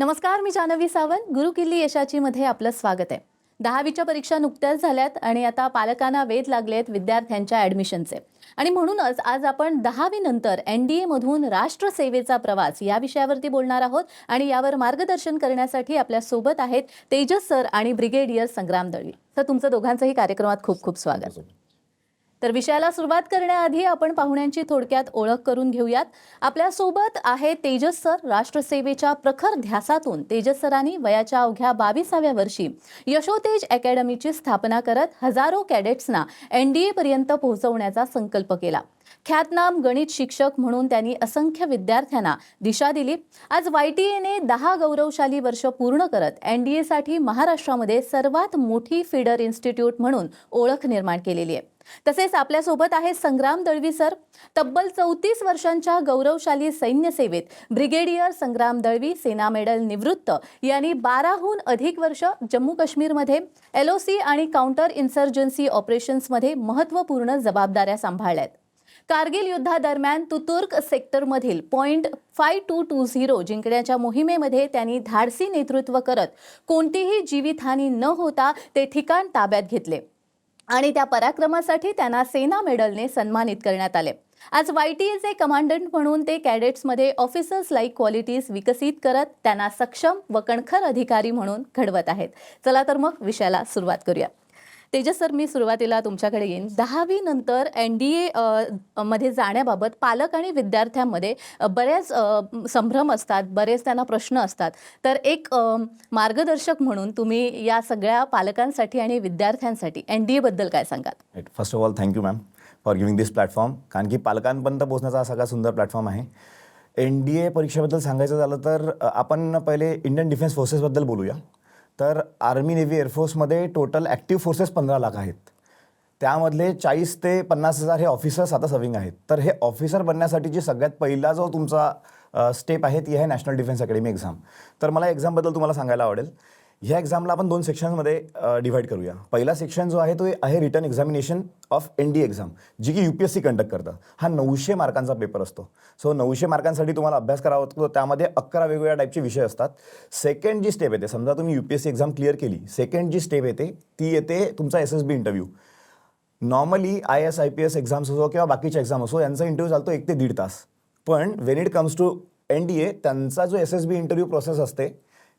नमस्कार, मी जानवी सावंत. गुरुकिल्ली यशाची मध्ये आपलं स्वागत आहे. 10वीच्या परीक्षा नुकत्याच झाल्यात आणि आता पालकांना वेध लागलेत विद्यार्थ्यांच्या ॲडमिशनचे. आणि म्हणूनच आज आपण 10वी नंतर NDA मधून राष्ट्रसेवेचा प्रवास या विषयावरती बोलणार आहोत. आणि यावर मार्गदर्शन करण्यासाठी आपल्या सोबत आहेत तेजस सर आणि ब्रिगेडियर संग्राम दळवी. तर तुमचं दोघांचंही कार्यक्रमात खूप खूप स्वागत. तर विषयाला सुरुवात करण्याआधी आपण पाहुण्यांची थोडक्यात ओळख करून घेऊयात. आपल्या सोबत आहे तेजस सर. राष्ट्रसेवेच्या प्रखर ध्यासातून तेजस सरांनी वयाच्या अवघ्या 22व्या वर्षी यशोतेज अकॅडमीची स्थापना करत हजारो कॅडेट्सना NDA पर्यंत पोहोचवण्याचा संकल्प केला. ख्यातनाम गणित शिक्षक म्हणून त्यांनी असंख्य विद्यार्थ्यांना दिशा दिली. आज YTA ने 10 गौरवशाली वर्ष पूर्ण करत NDA साठी महाराष्ट्रामध्ये सर्वात मोठी फीडर इन्स्टिट्यूट म्हणून ओळख निर्माण केलेली आहे. तसेच आपल्या सोबत आहे संग्राम दळवी सर. तब्बल 34 वर्षांच्या गौरवशाली सैन्य सेवेत ब्रिगेडियर संग्राम दळवी सेना मेडल निवृत्त यांनी 12हून अधिक वर्ष जम्मू काश्मीरमध्ये LOC आणि काउंटर इन्सर्जन्सी ऑपरेशन्समध्ये महत्त्वपूर्ण जबाबदाऱ्या सांभाळल्यात. कारगिल युद्धादरम्यान तुतुर्क सेक्टरमधील पॉइंट 5220 जिंकण्याच्या मोहिमेमध्ये त्यांनी धाडसी नेतृत्व करत कोणतीही जीवितहानी न होता ते ठिकाण ताब्यात घेतले आणि त्या पराक्रमासाठी त्यांना सेना मेडलने सन्मानित करण्यात आले. आज YTA कमांडंट म्हणून ते कॅडेट्समध्ये ऑफिसर्स लाईक क्वालिटीज विकसित करत त्यांना सक्षम व कणखर अधिकारी म्हणून घडवत आहेत. चला तर मग विषयाला सुरुवात करूया. तेजस सर, मी सुरुवातीला तुमच्याकडे येईन. 10वी नंतर NDA मध्ये जाण्याबाबत पालक आणि विद्यार्थ्यांमध्ये बऱ्याच संभ्रम असतात, बरेच त्यांना प्रश्न असतात. तर एक मार्गदर्शक म्हणून तुम्ही या सगळ्या पालकांसाठी आणि विद्यार्थ्यांसाठी NDA बद्दल काय सांगाल? First of all thank you ma'am for giving this platform. कारण की पालकांपर्यंत पोहोचण्याचा हा सगळा सुंदर प्लॅटफॉर्म आहे. NDA परीक्षेबद्दल सांगायचं झालं तर आपण पहिले इंडियन डिफेन्स फोर्सेसबद्दल बोलूया. तर आर्मी, नेव्ही, एअरफोर्समध्ये टोटल ॲक्टिव्ह फोर्सेस 15 लाख आहेत. त्यामधले 40 ते 50,000 हे ऑफिसर्स आता सर्विंग आहेत. तर हे ऑफिसर बनण्यासाठीची सगळ्यात पहिला जो तुमचा स्टेप आहे ती आहे नॅशनल डिफेन्स अकॅडमी एक्झाम. तर मला एक्झामबद्दल तुम्हाला सांगायला आवडेल. ह्या एक्झामला आपण 2 सेक्शन्समध्ये डिव्हाइड करूया. पहिला सेक्शन जो आहे तो आहे return examination of NDA exam, जी की UPSC कंडक्ट करतं. हा 900 मार्कांचा पेपर असतो. सो 900 मार्कांसाठी तुम्हाला अभ्यास करावा लागतो. त्यामध्ये 11 वेगवेगळ्या टाईपचे विषय असतात. सेकंड जी स्टेप येते, समजा तुम्ही UPSC एक्झाम क्लिअर केली, सेकंड जी स्टेप येते ती येते तुमचा SSB interview. Normally IAS IPS exams असो किंवा बाकीच्या एक्झाम असो यांचा इंटरव्ह्यू चालतो 1 ते 1.5 तास. पण when it comes to NDA त्यांचा जो SSB इंटरव्ह्यू प्रोसेस असते,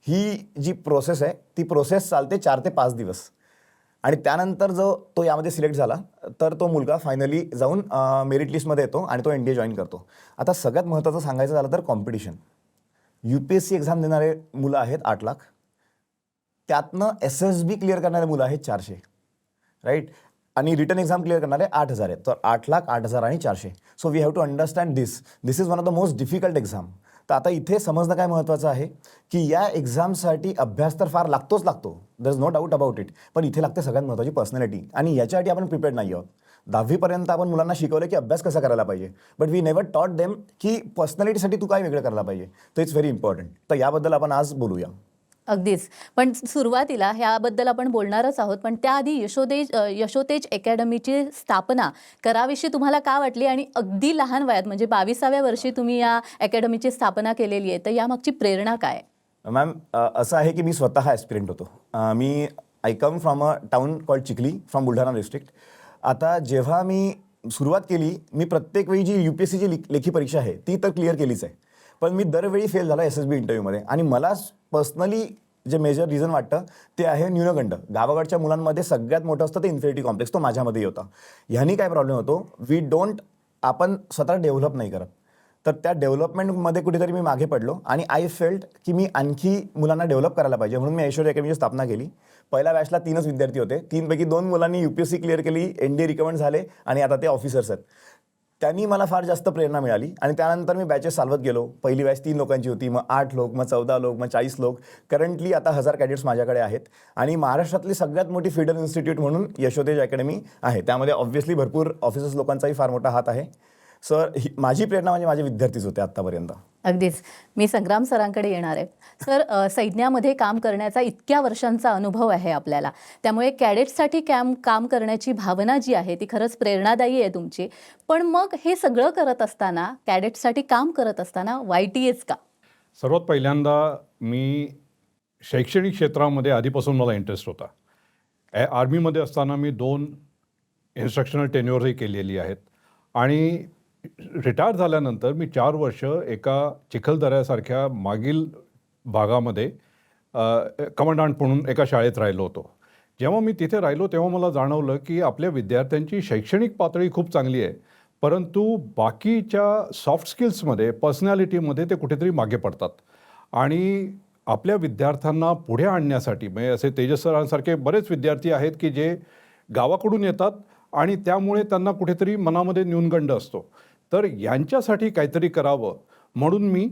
ही जी प्रोसेस आहे ती प्रोसेस चालते 4 ते 5 दिवस. आणि त्यानंतर जो तो यामध्ये सिलेक्ट झाला तर तो मुलगा फायनली जाऊन मेरिट लिस्टमध्ये येतो आणि तो NDA जॉईन करतो. आता सगळ्यात महत्त्वाचं सांगायचं झालं तर कॉम्पिटिशन. UPSC एक्झाम देणारे मुलं आहेत 8 लाख. त्यातनं SSB क्लिअर करणारे मुलं आहेत 400, राईट. आणि रिटर्न एक्झाम क्लिअर करणारे 8,000 आहेत. तर 8 लाख, 8,000 आणि 400. So we have to understand this is one of the most difficult exam. तर आता इथे समजणं काय महत्त्वाचं आहे की या एक्झामसाठी अभ्यास तर फार लागतोच लागतो, there is no doubt about it. पण इथे लागते सगळ्यात महत्त्वाची पर्सनॅलिटी. आणि याच्यासाठी आपण प्रिपेअर्ड नाही आहोत. 10वीपर्यंत आपण मुलांना शिकवलं की अभ्यास कसा करायला पाहिजे, बट वी नेवर टॉट देम की पर्सनॅलिटीसाठी तू काय वेगळं करायला पाहिजे. तर इट्स व्हेरी इम्पॉर्टंट. तर याबद्दल आपण आज बोलूया. अगदीच. पण सुरुवातीला ह्याबद्दल आपण बोलणारच आहोत. पण त्याआधी यशोतेज अकॅडमीची स्थापना करावीशी तुम्हाला का वाटली? आणि अगदी लहान वयात म्हणजे 22व्या वर्षी तुम्ही या अकॅडमीची स्थापना केलेली आहे, तर यामागची प्रेरणा काय? मॅम, असं आहे की मी स्वतः ॲस्पिरंट होतो. I come from a town called Chikhli from Buldhana district. आता जेव्हा मी सुरुवात केली, मी प्रत्येक वेळी जी UPSCची लेखी परीक्षा आहे ती तर क्लिअर केलीच आहे, पण मी दरवेळी फेल झाला SSB इंटरव्ह्यूमध्ये. आणि मला पर्सनली जे मेजर रिझन वाटतं ते आहे न्यूनगंड. गावाकडच्या मुलांमध्ये सगळ्यात मोठं असतं ते इन्फेरिटी कॉम्प्लेक्स, तो माझ्यामध्ये होता. ह्यानी काय प्रॉब्लेम होतो, आपण स्वतः डेव्हलप नाही करत. तर त्या डेव्हलपमेंटमध्ये कुठेतरी मी मागे पडलो आणि आय फेल्ट की मी आणखी मुलांना डेव्हलप करायला पाहिजे, म्हणून मी ऐश्वर्या अकॅडमीची स्थापना केली. पहिल्या बॅचला 3च विद्यार्थी होते. 3पैकी 2 मुलांनी UPSC क्लिअर केली, NDA रिकमेंड झाले आणि आता ते ऑफिसर्स आहेत. त्यांनी मला फार जास्त प्रेरणा मिळाली. आणि त्यानंतर मी बॅचेस चालवत गेलो. पहिली बॅच 3 लोकांची होती, मग 8 लोक, मग 14 लोक, मग 40 लोक. करंटली आता 1000 कॅडेट्स माझ्याकडे आहेत. आणि महाराष्ट्रातली सगळ्यात मोठी फीडर इन्स्टिट्यूट म्हणून यशोतेज अकॅडमी आहे. त्यामध्ये ऑब्व्हियसली भरपूर ऑफिसर्स लोकांचाही फार मोठा हात आहे. सर, माझी प्रेरणा म्हणजे माझे विद्यार्थीच होते आत्तापर्यंत. अगदीच. मी संग्राम सरांकडे येणार आहे. सर, सैन्यामध्ये काम करण्याचा इतक्या वर्षांचा अनुभव आहे आपल्याला, त्यामुळे कॅडेट्ससाठी काम करण्याची भावना जी आहे ती खरंच प्रेरणादायी आहे तुमची. पण मग हे सगळं करत असताना, कॅडेट्ससाठी काम करत असताना YTAच का? सर्वात पहिल्यांदा मी शैक्षणिक क्षेत्रामध्ये आधीपासून मला इंटरेस्ट होता. आर्मीमध्ये असताना मी 2 इन्स्ट्रक्शनल टेन्युअरही केलेली आहेत आणि रिटायर झाल्यानंतर मी 4 वर्ष एका चिखलदऱ्यासारख्या मागील भागामध्ये कमांडंट म्हणून एका शाळेत राहिलो होतो. जेव्हा मी तिथे राहिलो तेव्हा मला जाणवलं की आपल्या विद्यार्थ्यांची शैक्षणिक पातळी खूप चांगली आहे, परंतु बाकीच्या सॉफ्ट स्किल्समध्ये, पर्सनॅलिटीमध्ये ते कुठेतरी मागे पडतात. आणि आपल्या विद्यार्थ्यांना पुढे आणण्यासाठी म्हणजे असे तेजस सरांसारखे बरेच विद्यार्थी आहेत की जे गावाकडून येतात आणि त्यामुळे त्यांना कुठेतरी मनामध्ये न्यूनगंड असतो. तर यांच्यासाठी काहीतरी करावं म्हणून मी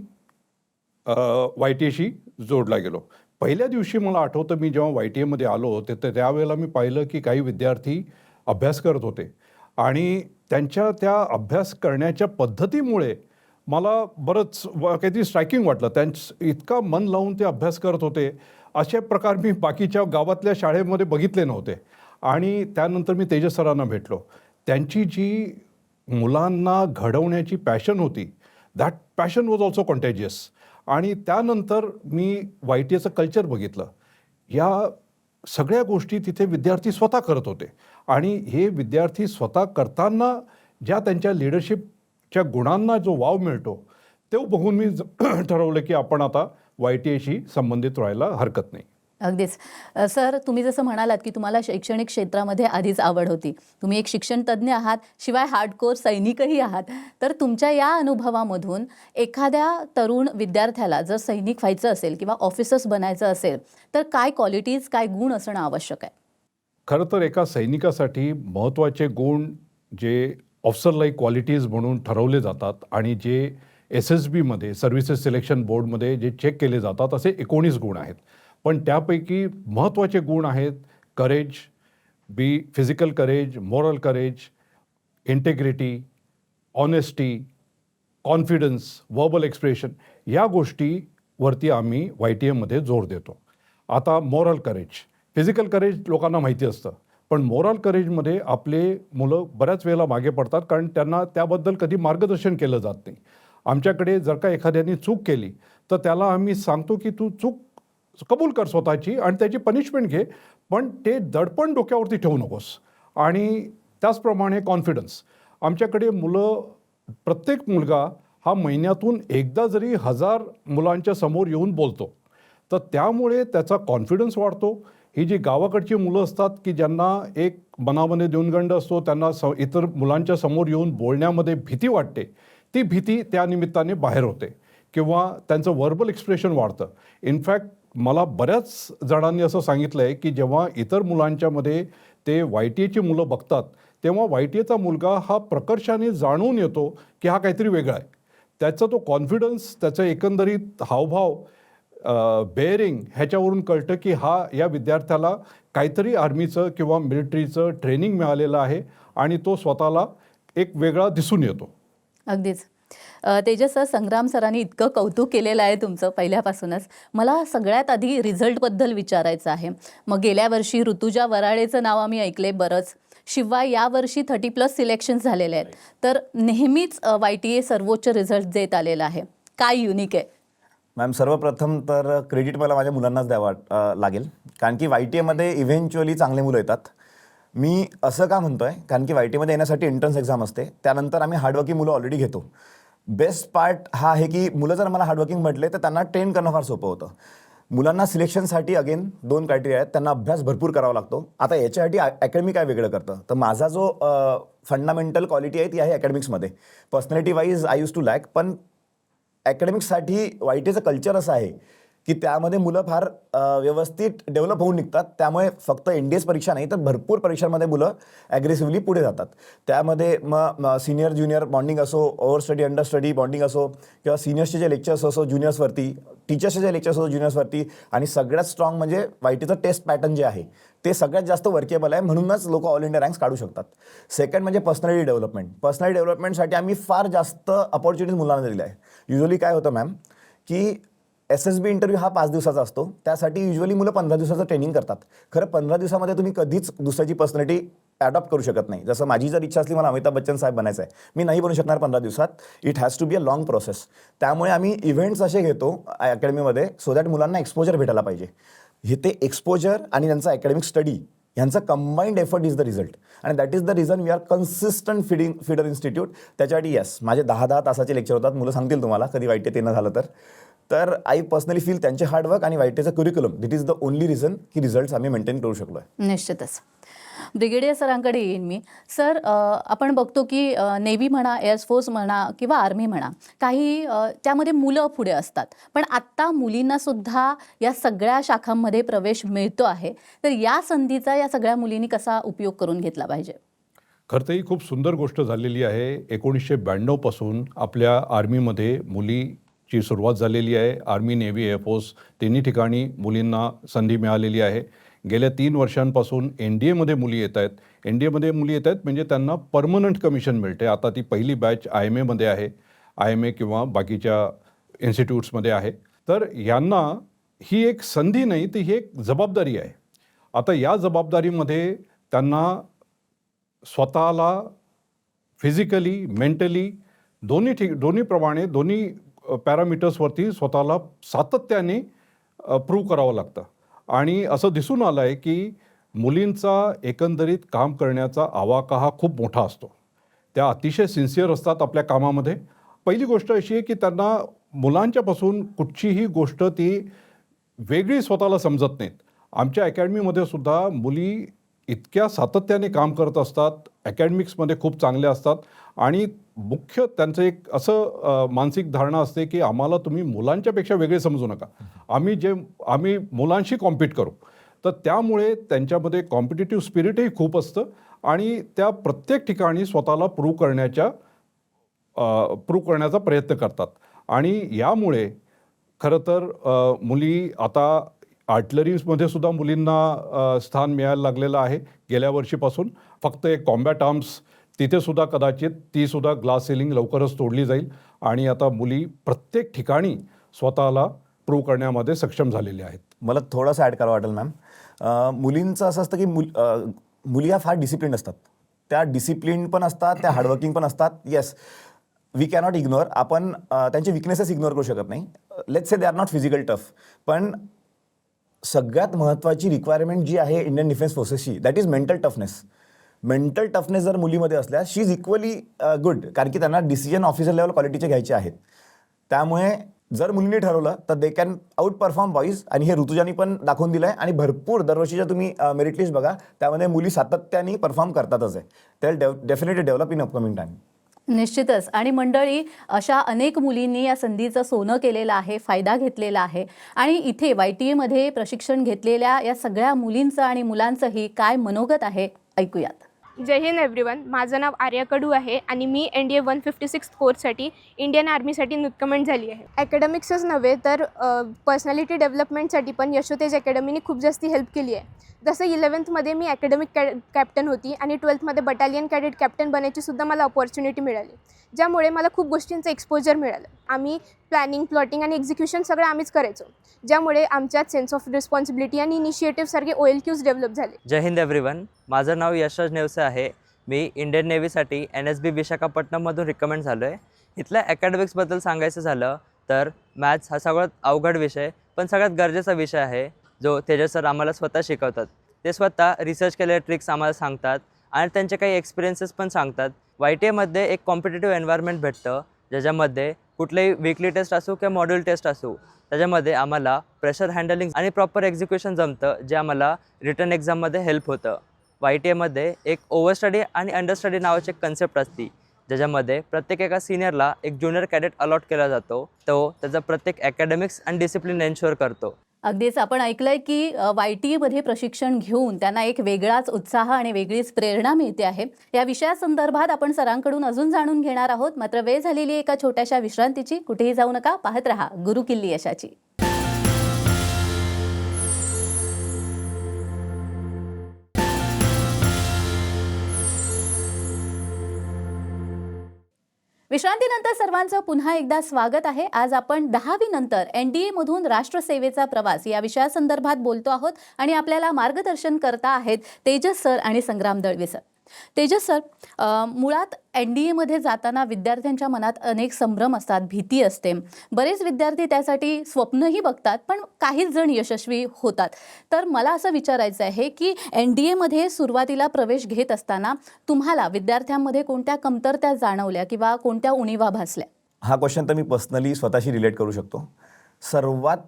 YTAशी जोडला गेलो. पहिल्या दिवशी मला आठवतं मी जेव्हा YTA आलो त्यावेळेला मी पाहिलं की काही विद्यार्थी अभ्यास करत होते आणि त्यांच्या त्या अभ्यास करण्याच्या पद्धतीमुळे मला बरंच काहीतरी स्ट्रायकिंग वाटलं. त्यांचं इतका मन लावून ते अभ्यास करत होते, असे प्रकार मी बाकीच्या गावातल्या शाळेमध्ये बघितले नव्हते. आणि त्यानंतर मी तेजस सरांना भेटलो. त्यांची जी मुलांना घडवण्याची पॅशन होती, that passion was also contagious. आणि त्यानंतर मी YTAचं कल्चर बघितलं. या सगळ्या गोष्टी तिथे विद्यार्थी स्वतः करत होते आणि हे विद्यार्थी स्वतः करताना ज्या त्यांच्या लिडरशिपच्या गुणांना जो वाव मिळतो ते बघून मी ठरवलं की आपण आता YTAशी संबंधित राहायला हरकत नाही. अगदीच. सर, तुम्ही जसं म्हणालात की तुम्हाला शैक्षणिक क्षेत्रामध्ये आधीच आवड होती. तुम्ही एक शिक्षण तज्ज्ञ आहात, शिवाय हार्डकोर सैनिकही आहात. तर तुमच्या या अनुभवामधून एखाद्या तरुण विद्यार्थ्याला जर सैनिक व्हायचं असेल किंवा ऑफिसर्स बनायचं असेल तर काय क्वालिटीज, काय गुण असणं आवश्यक आहे? खरं तर एका सैनिकासाठी महत्त्वाचे गुण जे ऑफिसर लाईक क्वालिटीज म्हणून ठरवले जातात आणि जे SSBमध्ये सर्व्हिसेस सिलेक्शन बोर्डमध्ये जे चेक केले जातात असे 19 गुण आहेत. पण त्यापैकी महत्त्वाचे गुण आहेत courage, physical courage, moral courage, integrity, honesty, confidence, verbal expression, या गोष्टीवरती आम्ही YTAमध्ये जोर देतो. आता मॉरल करेज, फिजिकल करेज लोकांना माहिती असतं, पण मॉरल करेजमध्ये आपले मुलं बऱ्याच वेळेला मागे पडतात कारण त्यांना त्याबद्दल कधी मार्गदर्शन केलं जात नाही. आमच्याकडे जर का एखाद्याने चूक केली तर त्याला आम्ही सांगतो की तू चूक कबूल कर स्वतःची आणि त्याची पनिशमेंट घे, पण ते दडपण डोक्यावरती ठेवू नकोस. आणि त्याचप्रमाणे कॉन्फिडन्स, आमच्याकडे प्रत्येक मुलगा हा महिन्यातून एकदा जरी 1000 मुलांच्या समोर येऊन बोलतो तर त्यामुळे त्याचा कॉन्फिडन्स वाढतो. ही जी गावाकडची मुलं असतात की ज्यांना एक मनामध्ये न्यूनगंड असतो, त्यांना इतर मुलांच्या समोर येऊन बोलण्यामध्ये भीती वाटते, ती भीती त्या निमित्ताने बाहेर होते किंवा त्यांचं वर्बल एक्सप्रेशन वाढतं. इनफॅक्ट मला बऱ्याच जणांनी असं सांगितलं आहे की जेव्हा इतर मुलांच्यामध्ये ते YTAची मुलं बघतात तेव्हा YTAचा मुलगा हा प्रकर्षाने जाणून येतो की हा काहीतरी वेगळा आहे. त्याचा तो कॉन्फिडन्स, त्याचं एकंदरीत हावभाव, बेअरिंग, ह्याच्यावरून कळतं की या विद्यार्थ्याला काहीतरी आर्मीचं किंवा मिलिटरीचं ट्रेनिंग मिळालेलं आहे आणि तो स्वतःला एक वेगळा दिसून येतो. अगदीच. तेजस सर, संग्राम सरांनी इतकं कौतुक केलेलं आहे तुमचं पहिल्यापासूनच. मला सगळ्यात आधी रिझल्टबद्दल विचारायचं आहे. मग गेल्या वर्षी ऋतुजा वराळेचं नाव आम्ही ऐकले बरंच, शिवाय यावर्षी 30+ सिलेक्शन्स झालेले आहेत. तर नेहमीच YTA सर्वोच्च रिझल्ट देत आलेला आहे. काय युनिक आहे? मॅम, सर्वप्रथम तर क्रेडिट मला माझ्या मुलांनाच द्यावं लागेल, कारण की YTAमध्ये इव्हेंच्युअली चांगले मुलं येतात. मी असं का म्हणतोय, कारण की YTAमध्ये येण्यासाठी एंट्रन्स एक्झाम असते, त्यानंतर आम्ही हार्डवर्किंग मुलं ऑलरेडी घेतो. बेस्ट पार्ट हा आहे की मुलं जर मला हार्डवर्किंग म्हटले तर त्यांना ट्रेन करणं फार सोपं होतं. मुलांना सिलेक्शनसाठी अगेन 2 क्रायटेरिया आहेत, त्यांना अभ्यास भरपूर करावा लागतो. आता याच्यासाठी अकॅडमी काय वेगळं करतं, तर माझा जो फंडामेंटल क्वालिटी आहे ती आहे अकॅडमिक्समध्ये. Personality wise I use to lack, पण अकॅडमिक्ससाठी YTAचं कल्चर असं आहे की त्यामध्ये मुलं फार व्यवस्थित डेव्हलप होऊन निघतात. त्यामुळे फक्त NDS परीक्षा नाही तर भरपूर परीक्षांमध्ये मुलं ॲग्रेसिव्हली पुढे जातात. त्यामध्ये मग सिनियर ज्युनियर बॉन्डिंग असो, over study under study bonding असो, किंवा सिनियर्सचे जे लेक्चर्स असो ज्युनियर्सवरती, टीचर्सचे जे लेक्चर्स असो ज्युनियर्सवरती, आणि सगळ्यात स्ट्रॉंग म्हणजे YTAचं टेस्ट पॅटर्न जे आहे ते सगळ्यात जास्त वर्केबल आहे, म्हणूनच लोक ऑल इंडिया रँक्स काढू शकतात. सेकंड म्हणजे पर्सनॅलिटी डेव्हलपमेंट. पर्सनॅलिटी डेव्हलपमेंटसाठी आम्ही फार जास्त अपॉर्च्युनिटीज मुलांना दिल्या आहे. युजली काय होतं मॅम की SSB इंटरव्ह्यू हा 5 दिवसाचा असतो, त्यासाठी युजली मुलं 15 दिवसाचं ट्रेनिंग करतात. खरं 15 दिवसामध्ये तुम्ही कधीच दुसऱ्याची पर्सनॅलिटी अडॉप्ट करू शकत नाही. जसं माझी जर इच्छा असली मला अमिताभ बच्चन साहेब बनायचं आहे, मी नाही बनू शकणार 15 दिवसात. It has to be a long process. त्यामुळे आम्ही इव्हेंट्स असे घेतो अकॅडमीमध्ये सो दॅट मुलांना एक्सपोजर भेटायला पाहिजे. हे ते एक्सपोजर आणि त्यांचा अकॅडमिक स्टडी यांचा combined effort is the result. आणि that is the reason we are consistent feeder institute. त्याच्यासाठी येस, माझे 10-10 तासाचे लेक्चर होतात. मुलं सांगतील तुम्हाला कधी वाईट येणं झालं तर आय पर्सनली फील त्यांचे हार्डवर्क आणि वाईटेचं curriculum that is the only reason की रिझल्ट्स आम्ही मेंटेन करू शकलो आहे. निश्चितच. ब्रिगेडियर सरांकडे येईन मी. सर, आपण बघतो की नेव्ही म्हणा, एअरफोर्स म्हणा किंवा आर्मी म्हणा, काही त्यामध्ये मुलं पुढे असतात. पण आत्ता मुलींना सुद्धा या सगळ्या शाखांमध्ये प्रवेश मिळतो आहे. तर या संधीचा या सगळ्या मुलींनी कसा उपयोग करून घेतला पाहिजे? खरं तर ही खूप सुंदर गोष्ट झालेली आहे. 1992 पासून आपल्या आर्मीमध्ये मुलीची सुरुवात झालेली आहे. आर्मी, नेव्ही, एअरफोर्स तिन्ही ठिकाणी मुलींना संधी मिळालेली आहे. गेल्या 3 वर्षांपासून NDAमध्ये मुली येत आहेत. NDAमध्ये मुली येत आहेत म्हणजे त्यांना परमनंट कमिशन मिळते. आता ती पहिली बॅच IMAमध्ये आहे. IMA किंवा बाकीच्या इन्स्टिट्यूट्समध्ये आहे. तर यांना ही एक संधी नाही, ती ही एक जबाबदारी आहे. आता या जबाबदारीमध्ये त्यांना स्वतःला फिजिकली, मेंटली दोन्ही पॅरामीटर्सवरती स्वतःला सातत्याने प्रूव्ह करावं लागतं. आणि असं दिसून आलं आहे की मुलींचा एकंदरीत काम करण्याचा आवाका हा खूप मोठा असतो. त्या अतिशय सिन्सिअर असतात आपल्या कामामध्ये. पहिली गोष्ट अशी आहे की त्यांना मुलांच्यापासून कुठचीही गोष्ट ती वेगळी स्वतःला समजत नाहीत. आमच्या अकॅडमीमध्ये सुद्धा मुली इतक्या सातत्याने काम करत असतात, अकॅडमिक्समध्ये खूप चांगल्या असतात. आणि मुख्य त्यांचं एक असं मानसिक धारणा असते की आम्हाला तुम्ही मुलांच्यापेक्षा वेगळे समजू नका, आम्ही मुलांशी कॉम्पीट करू. तर त्यामुळे त्यांच्यामध्ये कॉम्पिटिटिव्ह स्पिरिटही खूप असतं आणि त्या प्रत्येक ठिकाणी स्वतःला प्रूव्ह करण्याचा प्रयत्न करतात. आणि यामुळे खरं तर मुली आता आर्टिलरीजमध्ये सुद्धा मुलींना स्थान मिळायला लागलेलं आहे गेल्या वर्षीपासून. फक्त एक कॉम्बॅट आर्म्स तिथे सुद्धा कदाचित ती सुद्धा ग्लास सिलिंग लवकरच तोडली जाईल आणि आता मुली प्रत्येक ठिकाणी स्वतःला प्रूव्ह करण्यामध्ये सक्षम झालेल्या आहेत. मला थोडंसं ॲड करावं वाटेल मॅम. मुलींचं असं असतं की मुली ह्या फार डिसिप्लिन असतात. त्या डिसिप्लिन पण असतात, त्या हार्डवर्किंग पण असतात. Yes, we cannot ignore. आपण त्यांचे विकनेसेस इग्नोर करू शकत नाही. Let's say they are not physical tough. पण सगळ्यात महत्त्वाची रिक्वायरमेंट जी आहे इंडियन डिफेन्स फोर्सेसची, that is mental toughness. Mental toughness जर मुलीमध्ये असल्या, शी इज इक्वली गुड. कारण की त्यांना डिसिजन ऑफिसर लेवल क्वालिटीचे घ्यायचे आहेत. त्यामुळे जर मुलींनी ठरवलं तर they can out perform boys. आणि हे ऋतुजानी पण दाखवून दिलं आहे. आणि भरपूर दरवर्षीच्या तुम्ही मेरिट लिस्ट बघा, त्यामध्ये मुली सातत्याने परफॉर्म करतातच आहे. ते definitely develop in upcoming time. निश्चितच. आणि मंडळी, अशा अनेक मुलींनी या संधीचं सोनं केलेलं आहे, फायदा घेतलेला आहे. आणि इथे YTA प्रशिक्षण घेतलेल्या या सगळ्या मुलींचं आणि मुलांचंही काय मनोगत आहे ऐकूयात. जय हिंद एव्हरीवन. माझं नाव आर्या कडू आहे आणि मी NDA 156 कोर्ससाठी इंडियन आर्मीसाठी नियुक्तमंत झाली आहे. ॲकॅडमिक्सच नव्हे तर पर्सनॅलिटी डेव्हलपमेंटसाठी पण यशोतेज अकॅडमीने खूप जास्ती हेल्प केली आहे. जसं 11th मी ॲकॅडमिक कॅप्टन होती आणि 12th बटालियन कॅडेट कॅप्टन बनायची सुद्धा मला अपॉर्च्युनिटी मिळाली, ज्यामुळे मला खूप गोष्टींचं एक्सपोजर मिळालं. आम्ही प्लॅनिंग, प्लॉटिंग आणि एक्झिक्युशन सगळं आम्हीच करायचो, ज्यामुळे आमच्यात सेन्स ऑफ रिस्पॉन्सिबिलिटी आणि इनिशिएटिव्हसारखे OLQs डेव्हलप झाले. जय हिंद एव्हरीवन. माझं नाव यशराज नेवसे आहे. मी इंडियन नेव्हीसाठी NSB विशाखापट्टणममधून रिकमेंड झालो आहे. इथल्या अकॅडमिक्सबद्दल सांगायचं झालं तर मॅथ्स हा सगळ्यात अवघड विषय पण सगळ्यात गरजेचा विषय आहे, जो तेजस सर आम्हाला स्वतः शिकवतात. ते स्वतः रिसर्च केलेले ट्रिक्स आम्हाला सांगतात आणि त्यांचे काही एक्सपिरियन्सेस पण सांगतात. YTA एक कॉम्पिटिटिव्ह एन्व्हायरमेंट भेटतं, ज्याच्यामध्ये कुठलेही वीकली टेस्ट असो किंवा मॉड्यूल टेस्ट असो, त्याच्यामध्ये आम्हाला प्रेशर हँडलिंग आणि प्रॉपर एक्झिक्युशन जमतं, जे आम्हाला रिटर्न एक्झाममध्ये हेल्प होतं. YTA एक ओव्हरस्टडी आणि अंडरस्टडी नावाची एक कन्सेप्ट असते, ज्याच्यामध्ये प्रत्येक एका सिनियरला एक ज्युनियर कॅडेट अलॉट केला जातो. तो त्याचा प्रत्येक अकॅडमिक्स आणि डिसिप्लिन एन्श्युअर करतो. अगदीच आपण ऐकलंय की YTA प्रशिक्षण घेऊन त्यांना एक वेगळाच उत्साह आणि वेगळीच प्रेरणा मिळते आहे. या विषयासंदर्भात आपण सरांकडून अजून जाणून घेणार आहोत. मात्र वेळ झालेली एका छोट्याशा विश्रांतीची. कुठेही जाऊ नका, पाहत रहा गुरुकिल्ली यशाची. विश्रांतीनंतर सर्वांचं पुन्हा एकदा स्वागत आहे. आज आपण 10वी नंतर NDA मधून राष्ट्रसेवेचा प्रवास या विषयासंदर्भात बोलतो आहोत आणि आपल्याला मार्गदर्शन करता आहेत तेजस सर आणि संग्राम दळवे सर. तेजस सर, मुळात NDAमध्ये जाताना विद्यार्थ्यांच्या मनात अनेक संभ्रम असतात, भीती असते. बरेच विद्यार्थी त्यासाठी स्वप्नही बघतात, पण काहीच जण यशस्वी होतात. तर मला असं विचारायचं आहे की NDAमध्ये सुरुवातीला प्रवेश घेत असताना तुम्हाला विद्यार्थ्यांमध्ये कोणत्या कमतरता जाणवल्या किंवा कोणत्या उणिवा भासल्या? हा क्वेश्चन तर मी पर्सनली स्वतःशी रिलेट करू शकतो. सर्वात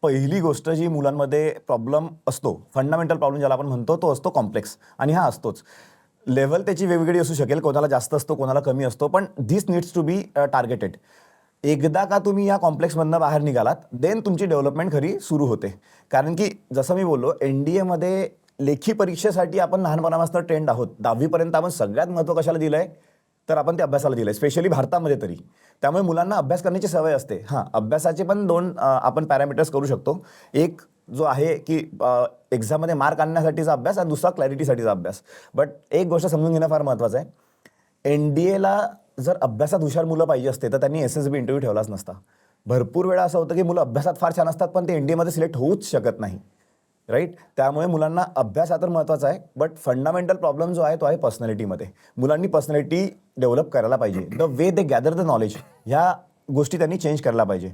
पहिली गोष्ट जी मुलांमध्ये प्रॉब्लेम असतो, फंडामेंटल प्रॉब्लेम ज्याला आपण म्हणतो, तो असतो कॉम्प्लेक्स. आणि हा असतोच. लेवल त्याची वेगवेगळी असू शकेल, कोणाला जास्त असतो, कोणाला कमी असतो, पण this needs to be targeted. एकदा का तुम्ही या कॉम्प्लेक्समधनं बाहेर निघालात, देन तुमची डेव्हलपमेंट खरी सुरू होते. कारण की जसं मी बोललो, NDAमध्ये लेखी परीक्षेसाठी आपण लहानपणापासून ट्रेंड आहोत. 10वीपर्यंत आपण सगळ्यात महत्त्व कशाला दिलं आहे, तर आपण ते अभ्यासाला दिलं आहे, स्पेशली भारतामध्ये तरी. त्यामुळे मुलांना अभ्यास करण्याची सवय असते. हां, अभ्यासाचे पण 2 आपण पॅरामीटर्स करू शकतो. एक जो आहे की एक्झाममध्ये मार्क आणण्यासाठीचा अभ्यास आणि दुसरा क्लॅरिटीसाठीचा अभ्यास. बट एक गोष्ट समजून घेणं फार महत्त्वाचं आहे. NDAला जर अभ्यासात हुशार मुलं पाहिजे असते तर त्यांनी SSB इंटरव्ह्यू ठेवलाच नसता. भरपूर वेळा असं होतं की मुलं अभ्यासात फार छान असतात, पण ते NDAमध्ये सिलेक्ट होऊच शकत नाही. राईट. त्यामुळे मुलांना अभ्यास हा तर महत्त्वाचा आहे, बट फंडामेंटल प्रॉब्लेम जो आहे तो आहे पर्सनॅलिटीमध्ये. मुलांनी पर्सनॅलिटी डेव्हलप करायला पाहिजे. The way they gather the knowledge, ह्या गोष्टी त्यांनी चेंज करायला पाहिजे.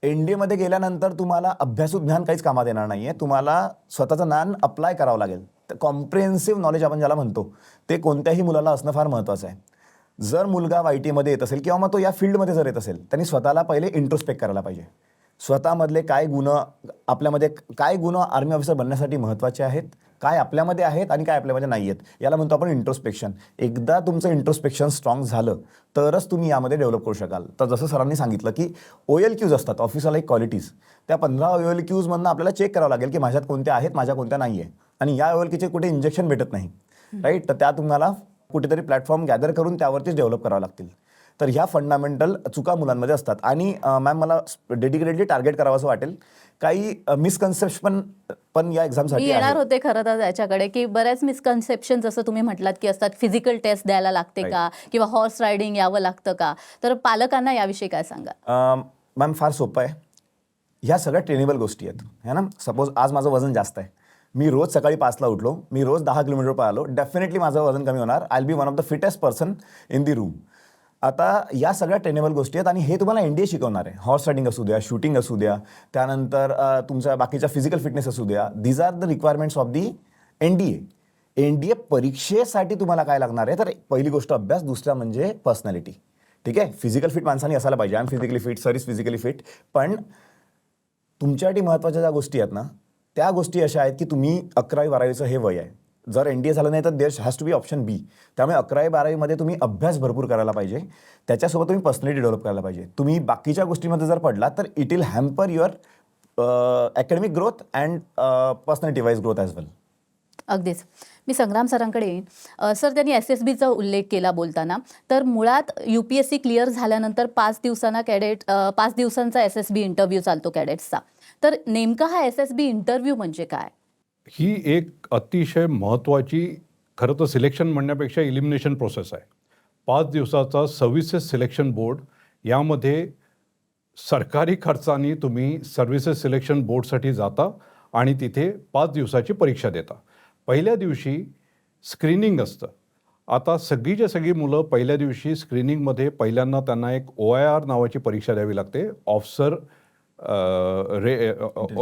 NDAमध्ये गेल्यानंतर तुम्हाला अभ्यासू ज्ञान काहीच कामात येणार नाही आहे. तुम्हाला स्वतःचं ज्ञान अप्लाय करावं लागेल. तर कॉम्प्रिहेन्सिव्ह नॉलेज आपण ज्याला म्हणतो, ते कोणत्याही मुलाला असणं फार महत्त्वाचं आहे. जर मुलगा YT मध्ये येत असेल किंवा मग तो या फील्डमध्ये जर येत असेल, त्यांनी स्वतःला पहिले इंट्रोस्पेक्ट करायला पाहिजे. स्वतःमधले काय गुण, आपल्यामध्ये काय गुण आर्मी ऑफिसर बनण्यासाठी महत्त्वाचे आहेत, काय आपल्यामध्ये आहेत आणि काय आपल्यामध्ये नाही आहेत, याला म्हणतो आपण इंट्रोस्पेक्शन. एकदा तुमचं इंट्रोस्पेक्शन स्ट्रॉंग झालं तरच तुम्ही यामध्ये डेव्हलप करू शकाल. तर जसं सरांनी सांगितलं की OLQs असतात, ऑफिसर लाईक क्वालिटीज. त्या 15 OLQsमधनं आपल्याला चेक करावं लागेल की माझ्यात कोणत्या आहेत, माझ्या कोणत्या नाही आहे. आणि या OLQचे कुठे इंजेक्शन भेटत नाही. राईट. तर त्या तुम्हाला कुठेतरी प्लॅटफॉर्म गॅदर करून त्यावरतीच डेव्हलप करावं लागतील. तर ह्या फंडामेंटल चुका मुलांमध्ये असतात. आणि मॅम, मला डेडिकेटेडली टार्गेट करावं असं वाटेल. काही मिसकन्सेप्शन पण या मी एक्झामसाठी येणार आहे. होते खरं तर याच्याकडे, की बऱ्याच मिसकन्सेप्शन जसं तुम्ही म्हटलात की असतात. फिजिकल टेस्ट द्यायला लागते का, किंवा हॉर्स रायडिंग यावं लागतं का? तर पालकांना याविषयी काय सांगा? मॅम, फार सोपं आहे. ह्या सगळ्या ट्रेनेबल गोष्टी आहेत, है ना. सपोज आज माझं वजन जास्त आहे, मी रोज सकाळी 5ला उठलो, मी रोज 10 किलोमीटर पळालो, डेफिनेटली माझं वजन कमी होणार. I will be one of the fittest person in the room. आता या सगळ्या ट्रेनेबल गोष्टी आहेत आणि हे तुम्हाला NDA शिकवणार आहे. हॉर्स रायडिंग असू द्या, शूटिंग असू द्या, त्यानंतर तुमच्या बाकीच्या फिजिकल फिटनेस असू द्या. These are the requirements of the NDA. NDA परीक्षेसाठी तुम्हाला काय लागणार आहे, तर पहिली गोष्ट अभ्यास, दुसरा म्हणजे पर्सनॅलिटी. ठीक आहे. फिजिकल फिट माणसांनी असायला पाहिजे. I am physically fit, sir is physically fit. पण तुमच्यासाठी महत्त्वाच्या ज्या गोष्टी आहेत ना, त्या गोष्टी अशा आहेत की तुम्ही 11वी-12वीचं हे वय आहे. जर NDA झालं नाही तर there has to be option B. त्यामुळे 11वी-12वीमध्ये तुम्ही अभ्यास भरपूर करायला पाहिजे. त्याच्यासोबत तुम्ही पर्सनॅलिटी डेव्हलप करायला पाहिजे. तुम्ही बाकीच्या गोष्टींमध्ये जर पडला तर it will hamper your academic growth and personality wise growth as well. अगदीच. मी संग्राम सरांकडे येईन. सर, त्यांनी SSBचा उल्लेख केला बोलताना. तर मुळात UPSC क्लिअर झाल्यानंतर 5 दिवसांचा SSB इंटरव्ह्यू चालतो कॅडेट्सचा. तर नेमका हा SSB इंटरव्ह्यू म्हणजे काय? ही एक अतिशय महत्त्वाची, खरं तर सिलेक्शन म्हणण्यापेक्षा इलिमिनेशन प्रोसेस आहे. 5 दिवसाचा सर्व्हिसेस सिलेक्शन बोर्ड, यामध्ये सरकारी खर्चाने तुम्ही सर्व्हिसेस सिलेक्शन बोर्डसाठी जाता आणि तिथे 5 दिवसाची परीक्षा देता. पहिल्या दिवशी स्क्रीनिंग असतं. आता सगळीच्या सगळी मुलं पहिल्या दिवशी स्क्रीनिंगमध्ये पहिल्यांदा त्यांना एक OIR नावाची परीक्षा द्यावी लागते, ऑफिसर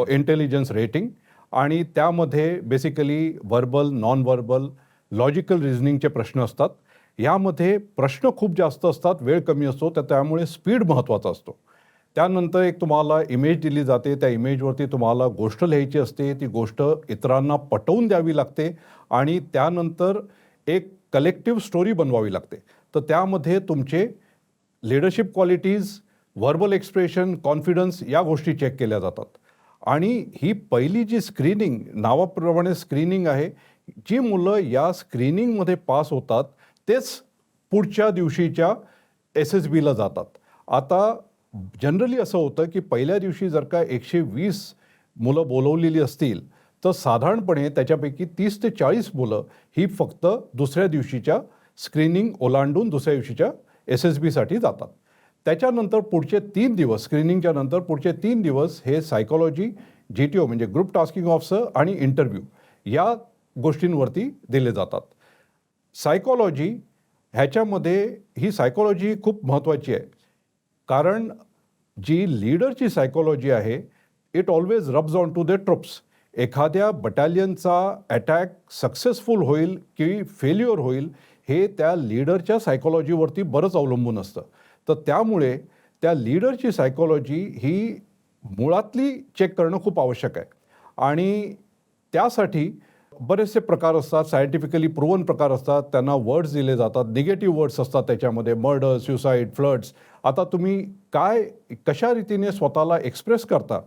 इंटेलिजन्स रेटिंग. आणि त्यामध्ये basically verbal, non verbal, logical रिझनिंगचे प्रश्न असतात. यामध्ये प्रश्न खूप जास्त असतात, वेळ कमी असतो, तर त्यामुळे स्पीड महत्त्वाचा असतो. त्यानंतर एक तुम्हाला इमेज दिली जाते, त्या इमेजवरती तुम्हाला गोष्ट लिहायची असते, ती गोष्ट इतरांना पटवून द्यावी लागते आणि त्यानंतर एक कलेक्टिव्ह स्टोरी बनवावी लागते. तर त्यामध्ये तुमचे leadership qualities, verbal expression, confidence या गोष्टी चेक केल्या जातात. आणि ही पहिली जी स्क्रीनिंग, नावाप्रमाणे स्क्रीनिंग आहे, जी मुलं या स्क्रीनिंगमध्ये पास होतात तेच पुढच्या दिवशीच्या SSBला जातात. आता जनरली असं होतं की पहिल्या दिवशी जर का 120 मुलं बोलवलेली असतील तर साधारणपणे त्याच्यापैकी 30 ते 40 मुलं ही फक्त दुसऱ्या दिवशीच्या स्क्रीनिंग ओलांडून दुसऱ्या दिवशीच्या SSBसाठी जातात. त्याच्यानंतर पुढचे 3 दिवस, स्क्रीनिंगच्या नंतर पुढचे 3 दिवस हे सायकॉलॉजी, GTO म्हणजे ग्रुप टास्किंग ऑफिसर आणि इंटरव्ह्यू या गोष्टींवरती दिले जातात. सायकॉलॉजी ह्याच्यामध्ये ही सायकॉलॉजी खूप महत्त्वाची आहे. कारण जी लीडरची सायकॉलॉजी आहे, it always rubs on to the troops. एखाद्या बटालियनचा अटॅक सक्सेसफुल होईल की फेल्युअर होईल हे त्या लीडरच्या सायकॉलॉजीवरती बरंच अवलंबून असतं. तर त्यामुळे त्या लीडरची सायकॉलॉजी ही मुळातली चेक करणं खूप आवश्यक आहे. आणि त्यासाठी बरेचसे प्रकार असतात, सायंटिफिकली प्रूव्हन प्रकार असतात. त्यांना वर्ड्स दिले जातात, निगेटिव्ह वर्ड्स असतात त्याच्यामध्ये, मर्डर, सुसाईड, फ्लड्स. आता तुम्ही कशा रीतीने स्वतःला एक्सप्रेस करता,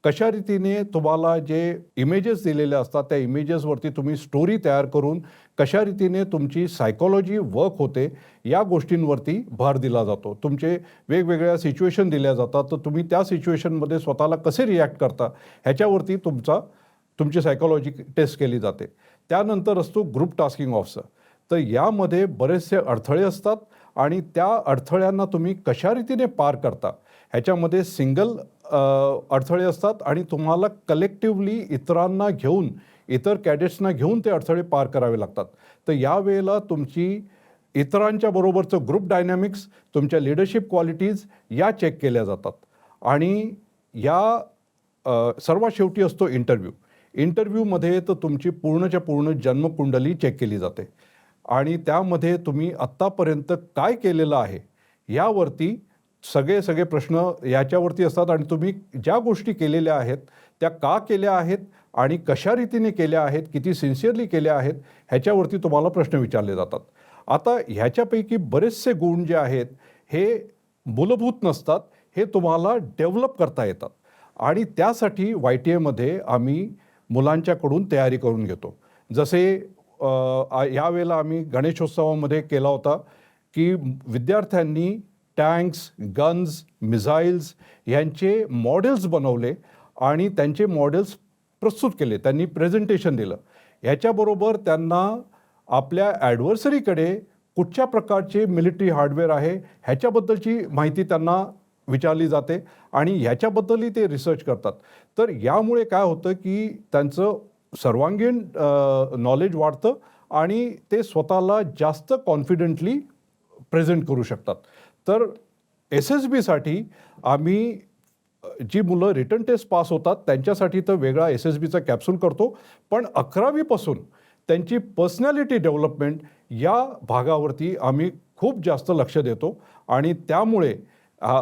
कशा रीतीने तुम्हाला जे इमेजेस दिलेले असतात त्या इमेजेसवरती तुम्ही स्टोरी तयार करून कशा रीतीने तुमची सायकॉलॉजी वर्क होते या गोष्टींवरती भर दिला जातो. तुमचे वेगवेगळ्या सिच्युएशन दिल्या जातात, तर तुम्ही त्या सिच्युएशनमध्ये स्वतःला कसे रिॲक्ट करता ह्याच्यावरती तुमची सायकॉलॉजी टेस्ट केली जाते. त्यानंतर असतो ग्रुप टास्किंग ऑफिसर. तर यामध्ये बरेचसे अडथळे असतात आणि त्या अडथळ्यांना तुम्ही कशा रीतीने पार करता ह्याच्यामध्ये सिंगल अडथळे असतात आणि तुम्हाला कलेक्टिव्हली इतरांना घेऊन, इतर कॅडेट्सना घेऊन ते अडथळे पार करावे लागतात. तर यावेळेला तुमची इतरांच्या बरोबरचं ग्रुप डायनॅमिक्स, तुमच्या लिडरशिप क्वालिटीज या चेक केल्या जातात. आणि या सर्वात शेवटी असतो इंटरव्ह्यू. इंटरव्ह्यूमध्ये तर तुमची पूर्णच्या पूर्ण जन्मकुंडली चेक केली जाते आणि त्यामध्ये तुम्ही आत्तापर्यंत काय केलेलं आहे यावरती सगळे प्रश्न याच्यावरती असतात. आणि तुम्ही ज्या गोष्टी केलेल्या आहेत त्या का केल्या आहेत आणि कशा रीतीने केल्या आहेत, किती सिन्सिअरली केल्या आहेत ह्याच्यावरती तुम्हाला प्रश्न विचारले जातात. आता ह्याच्यापैकी बरेचसे गुण जे आहेत हे मूलभूत नसतात, हे तुम्हाला डेव्हलप करता येतात. आणि त्यासाठी YTA आम्ही मुलांच्याकडून तयारी करून घेतो. जसे यावेळेला आम्ही गणेशोत्सवामध्ये केला होता की विद्यार्थ्यांनी टँक्स, गन्स, मिसाईल्स यांचे मॉडेल्स बनवले आणि त्यांचे मॉडेल्स प्रस्तुत केले, त्यांनी प्रेझेंटेशन दिलं. ह्याच्याबरोबर त्यांना आपल्या ॲडव्हर्सरीकडे कुठच्या प्रकारचे मिलिटरी हार्डवेअर आहे ह्याच्याबद्दलची माहिती त्यांना विचारली जाते आणि ह्याच्याबद्दलही ते रिसर्च करतात. तर यामुळे काय होतं की त्यांचं सर्वांगीण नॉलेज वाढतं आणि ते स्वतःला जास्त कॉन्फिडेंटली प्रेझेंट करू शकतात. तर SSBसाठी आम्ही जी मुलं रिटन टेस्ट पास होतात त्यांच्यासाठी तर वेगळा SSBचा कॅप्सूल करतो, पण 11वीपासून त्यांची पर्सनॅलिटी डेव्हलपमेंट या भागावरती आम्ही खूप जास्त लक्ष देतो आणि त्यामुळे हा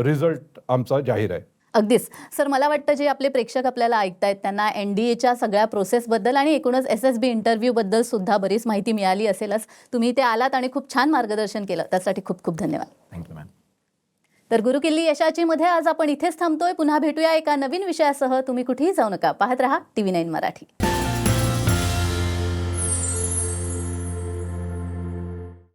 रिझल्ट आमचा जाहीर आहे. अगदीच सर, मला वाटतं जे आपले प्रेक्षक आपल्याला ऐकतायत त्यांना NDAच्या सगळ्या प्रोसेसबद्दल आणि एकूणच SSB इंटरव्ह्यूबद्दल सुद्धा बरीच माहिती मिळाली असेलच. तुम्ही ते आलात आणि खूप छान मार्गदर्शन केलं, त्यासाठी खूप खूप धन्यवाद. Thank you ma'am. तर गुरुकिल्ली यशाचीमध्ये आज आपण इथेच थांबतोय. पुन्हा भेटूया एका नवीन विषयासह. तुम्ही कुठेही जाऊ नका, पाहत रहा TV9 मराठी.